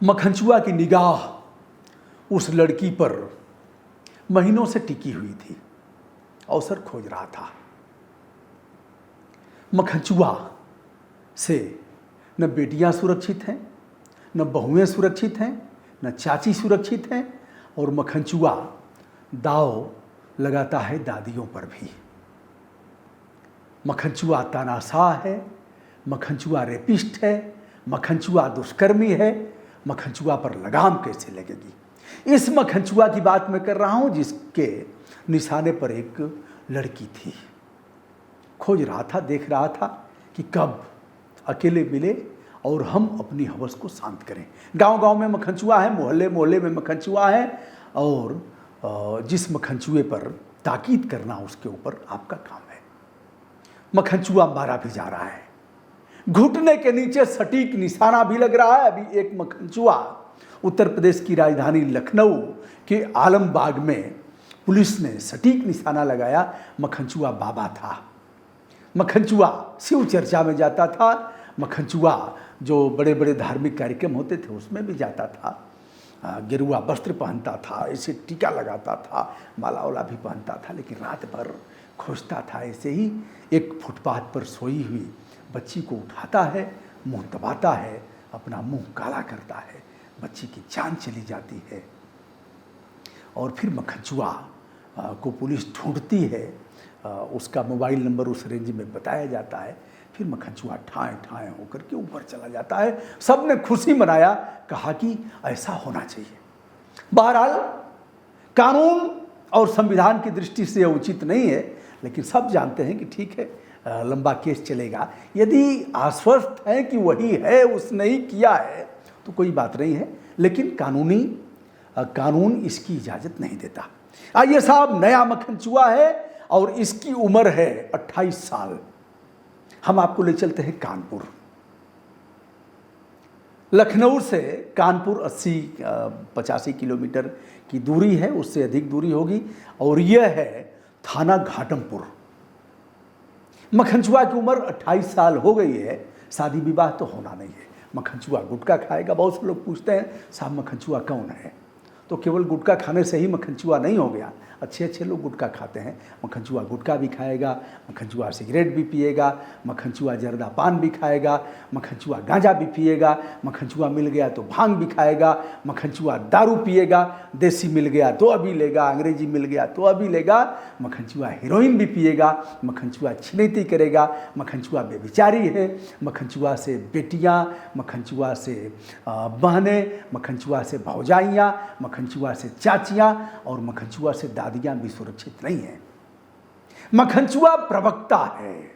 मखनचुआ की निगाह उस लड़की पर महीनों से टिकी हुई थी, अवसर खोज रहा था। मखनचुआ से न बेटियां सुरक्षित हैं, न बहुएं सुरक्षित हैं, न चाची सुरक्षित हैं, और मखनचुआ दाव लगाता है दादियों पर भी। मखनचुआ तानाशाह है, मखनचुआ रेपिस्ट है, मखनचुआ दुष्कर्मी है। मखनचुआ पर लगाम कैसे लगेगी? इस मखनचुआ की बात मैं कर रहा हूं जिसके निशाने पर एक लड़की थी। खोज रहा था, देख रहा था कि कब अकेले मिले और हम अपनी हवस को शांत करें। गांव-गांव में मखनचुआ है, मोहल्ले-मोहल्ले में मखनचुआ है, और जिस मखनचुए पर ताकीद करना उसके ऊपर आपका काम है। मखनचुआ मारा भी जा रहा है, घुटने के नीचे सटीक निशाना भी लग रहा है। अभी एक मखनचुआ उत्तर प्रदेश की राजधानी लखनऊ के आलमबाग में पुलिस ने सटीक निशाना लगाया। मखनचुआ बाबा था, मखनचुआ शिव चर्चा में जाता था, मखनचुआ जो बड़े बड़े धार्मिक कार्यक्रम होते थे उसमें भी जाता था, गेरुआ वस्त्र पहनता था, ऐसे टीका लगाता था, माला वाला भी पहनता था, लेकिन रात भर खोजता था। ऐसे ही एक फुटपाथ पर सोई हुई बच्ची को उठाता है, मुंह दबाता है, अपना मुंह काला करता है, बच्ची की जान चली जाती है। और फिर मखनचुआ को पुलिस ढूंढती है, उसका मोबाइल नंबर उस रेंज में बताया जाता है। फिर मखनचुआ ठाएं ठाएं होकर के ऊपर चला जाता है। सबने खुशी मनाया, कहा कि ऐसा होना चाहिए। बहरहाल कानून और संविधान की दृष्टि से यह उचित नहीं है, लेकिन सब जानते हैं कि ठीक है, लंबा केस चलेगा। यदि आश्वस्त है कि वही है, उसने ही किया है, तो कोई बात नहीं है, लेकिन कानून इसकी इजाज़त नहीं देता। आइए साहब, नया मखनचुआ है और इसकी उम्र है 28 साल। हम आपको ले चलते हैं कानपुर। लखनऊ से कानपुर 80-85 किलोमीटर की दूरी है, उससे अधिक दूरी होगी, और यह है थाना घाटमपुर। मखनचुआ की उम्र 28 साल हो गई है, शादी विवाह तो होना नहीं है। मखनचुआ गुटखा खाएगा। बहुत से लोग पूछते हैं साहब मखनचुआ कौन है? तो केवल गुटखा खाने से ही मखनचुआ नहीं हो गया। अच्छे लोग गुटखा खाते हैं, मखनचुआ गुटखा भी खाएगा, मखनचुआ सिगरेट भी पिएगा, मखनचुआ जर्दा पान भी खाएगा, मखनचुआ गांजा भी पिएगा, मखनचुआ मिल गया तो भांग भी खाएगा, मखनचुआ दारू पिएगा, देसी मिल गया तो अभी लेगा, अंग्रेजी मिल गया तो अभी लेगा, मखनचुआ हीरोइन भी पिएगा, मखनचुआ छिनैती करेगा, मखनचुआ बेविचारी है, मखनचुआ से बेटियाँ, मखनचुआ से बहनें, मखनचुआ से भौजाइयाँ, मखनचुआ से चाचियाँ, और मखनचुआ से दादियाँ भी सुरक्षित नहीं है। मखनचुआ प्रवक्ता है।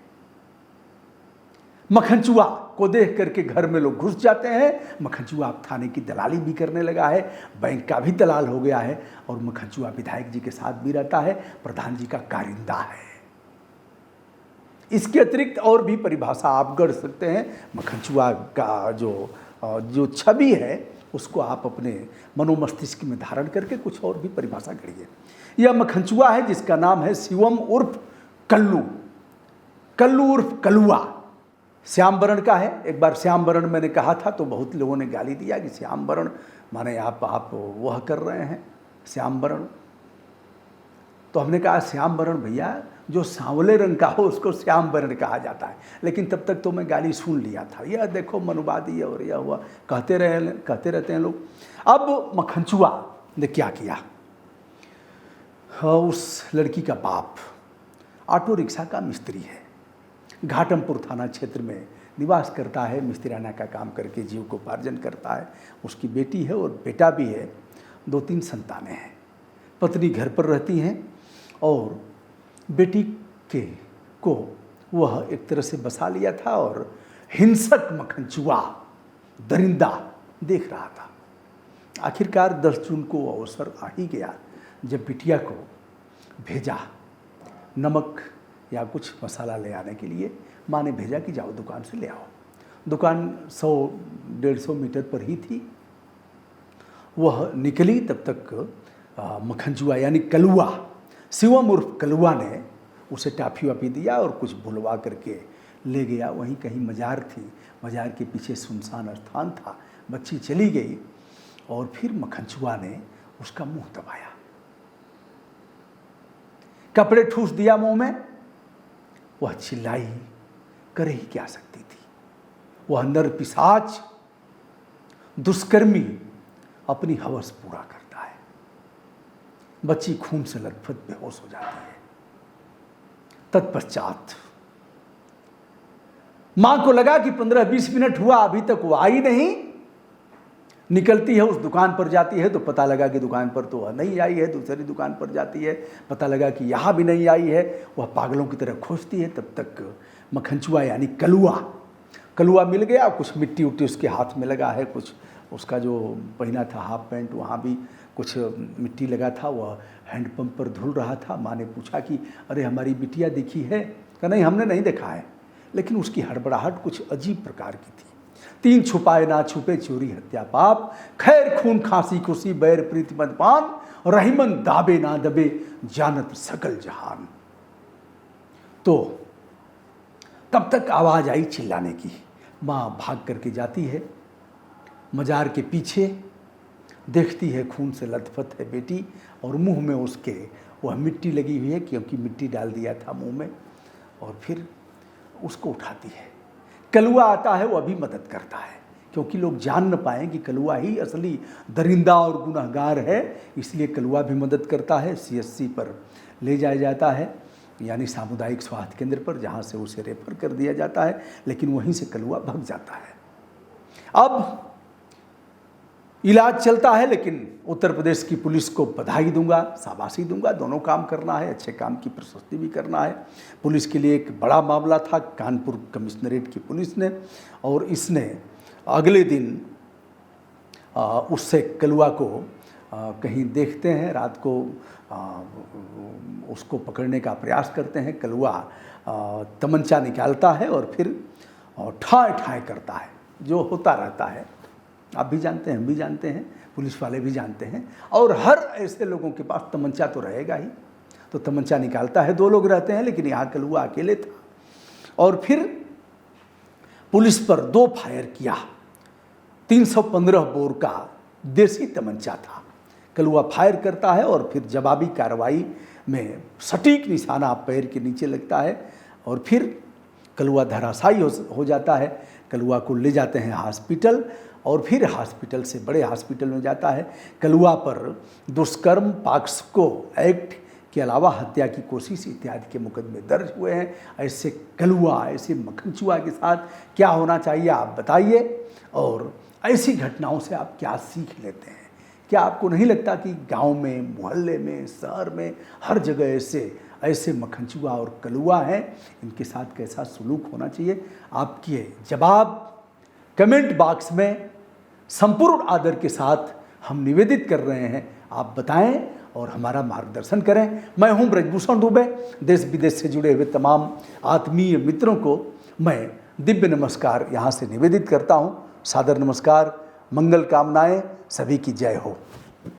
मखनचुआ को देख करके घर में लोग घुस जाते हैं। मखनचुआ अब थाने की दलाली भी करने लगा है, बैंक का भी दलाल हो गया है, और मखनचुआ विधायक जी के साथ भी रहता है, प्रधान जी का कारिंदा है। इसके अतिरिक्त और भी परिभाषा आप गढ़ सकते हैं। मखनचुआ का जो छवि है उसको आप अपने मनोमस्तिष्क में धारण करके कुछ और भी परिभाषा करिए। यह मखनचुआ है जिसका नाम है शिवम उर्फ कल्लू। कल्लू उर्फ कलुआ श्याम वर्ण का है। एक बार श्याम वर्ण मैंने कहा था तो बहुत लोगों ने गाली दिया कि श्याम वर्ण माने आप वह कर रहे हैं श्याम वर्ण। तो हमने कहा श्याम वर्ण भैया, जो सांवले रंग का हो उसको श्याम वर्ण कहा जाता है। लेकिन तब तक तो मैं गाली सुन लिया था, यह देखो मनुवादी और यह हुआ, कहते रहते हैं लोग। अब मखनचुआ ने क्या किया? उस लड़की का बाप ऑटो रिक्शा का मिस्त्री है, घाटमपुर थाना क्षेत्र में निवास करता है, मिस्त्रियाना का काम करके जीविकोपार्जन करता है। उसकी बेटी है और बेटा भी है, 2-3 संतानें हैं। पत्नी घर पर रहती हैं और बेटी को वह एक तरह से बसा लिया था, और हिंसक मखनचुआ दरिंदा देख रहा था। आखिरकार 10 जून को अवसर आ ही गया जब बिटिया को भेजा नमक या कुछ मसाला ले आने के लिए। माँ ने भेजा कि जाओ दुकान से ले आओ। दुकान 100-150 मीटर पर ही थी। वह निकली, तब तक मखनचुआ यानी कलुआ, शिवम उर्फ कलुआ ने उसे टाफी वाफी दिया और कुछ बुलवा करके ले गया। वहीं कहीं मजार थी, मजार के पीछे सुनसान स्थान था। बच्ची चली गई। और फिर मक्खनचूहा ने उसका मुंह दबाया, कपड़े ठूस दिया मुंह में। वह चिल्लाई, कर ही क्या सकती थी। वह नर पिशाच दुष्कर्मी अपनी हवस पूरा करता है। बच्ची खून से लथपथ बेहोश हो जाती है। तत्पश्चात मां को लगा कि 15-20 मिनट हुआ, अभी तक वो आई नहीं। निकलती है, उस दुकान पर जाती है तो पता लगा कि दुकान पर तो वह नहीं आई है। दूसरी दुकान पर जाती है, पता लगा कि यहाँ भी नहीं आई है। वह पागलों की तरह खोजती है। तब तक मक्खनचूहा यानी कलुआ मिल गया। कुछ मिट्टी उट्टी उसके हाथ में लगा है, कुछ उसका जो पहना था हाफ पैंट वहाँ भी कुछ मिट्टी लगा था। वह हैंडपंप पर धुल रहा था। माँ ने पूछा कि अरे हमारी बिटिया दिखी है? कहा नहीं, हमने नहीं देखा है। लेकिन उसकी हड़बड़ाहट कुछ अजीब प्रकार की थी। 3 छुपाए ना छुपे, चोरी हत्या पाप, खैर खून खांसी खुशी, बैर प्रीति मदपान, रहीमन दाबे ना दबे, जानत सकल जहान। तो तब तक आवाज आई चिल्लाने की। माँ भाग करके जाती है मजार के पीछे, देखती है खून से लथपथ है बेटी और मुंह में उसके वह मिट्टी लगी हुई है, क्योंकि मिट्टी डाल दिया था मुंह में। और फिर उसको उठाती है। कलुआ आता है, वह भी मदद करता है, क्योंकि लोग जान न पाएं कि कलुआ ही असली दरिंदा और गुनहगार है। इसलिए कलुआ भी मदद करता है। CSC पर ले जाया जाता है, यानी सामुदायिक स्वास्थ्य केंद्र पर, जहाँ से उसे रेफर कर दिया जाता है। लेकिन वहीं से कलुआ भाग जाता है। अब इलाज चलता है, लेकिन उत्तर प्रदेश की पुलिस को बधाई दूंगा, शाबाशी दूंगा। दोनों काम करना है, अच्छे काम की प्रशस्ति भी करना है। पुलिस के लिए एक बड़ा मामला था, कानपुर कमिश्नरेट की पुलिस ने, और इसने अगले दिन उससे कलुआ को कहीं देखते हैं, रात को उसको पकड़ने का प्रयास करते हैं। कलुआ तमंचा निकालता है और फिर ठाए ठाए करता है, जो होता रहता है। आप भी जानते हैं, हम भी जानते हैं, पुलिस वाले भी जानते हैं। और हर ऐसे लोगों के पास तमंचा तो रहेगा ही। तो तमंचा निकालता है, 2 लोग रहते हैं, लेकिन यहाँ कलुआ अकेले था। और फिर पुलिस पर 2 फायर किया। 315 बोर का देसी तमंचा था। कलुआ फायर करता है और फिर जवाबी कार्रवाई में सटीक निशाना पैर के नीचे लगता है और फिर कलुआ धराशायी हो जाता है। कलुआ को ले जाते हैं हॉस्पिटल और फिर हॉस्पिटल से बड़े हॉस्पिटल में जाता है। कलुआ पर दुष्कर्म, पॉक्सो एक्ट के अलावा हत्या की कोशिश इत्यादि के मुकदमे दर्ज हुए हैं। ऐसे कलुआ, ऐसे मक्खनचूहा के साथ क्या होना चाहिए आप बताइए, और ऐसी घटनाओं से आप क्या सीख लेते हैं? क्या आपको नहीं लगता कि गांव में, मोहल्ले में, शहर में हर जगह ऐसे मक्खनचूहा और कलुआ हैं? इनके साथ कैसा सलूक होना चाहिए? आपके जवाब कमेंट बॉक्स में संपूर्ण आदर के साथ हम निवेदित कर रहे हैं। आप बताएं और हमारा मार्गदर्शन करें। मैं हूं ब्रजभूषण दुबे। देश विदेश से जुड़े हुए तमाम आत्मीय मित्रों को मैं दिव्य नमस्कार यहाँ से निवेदित करता हूं। सादर नमस्कार, मंगल कामनाएं, सभी की जय हो।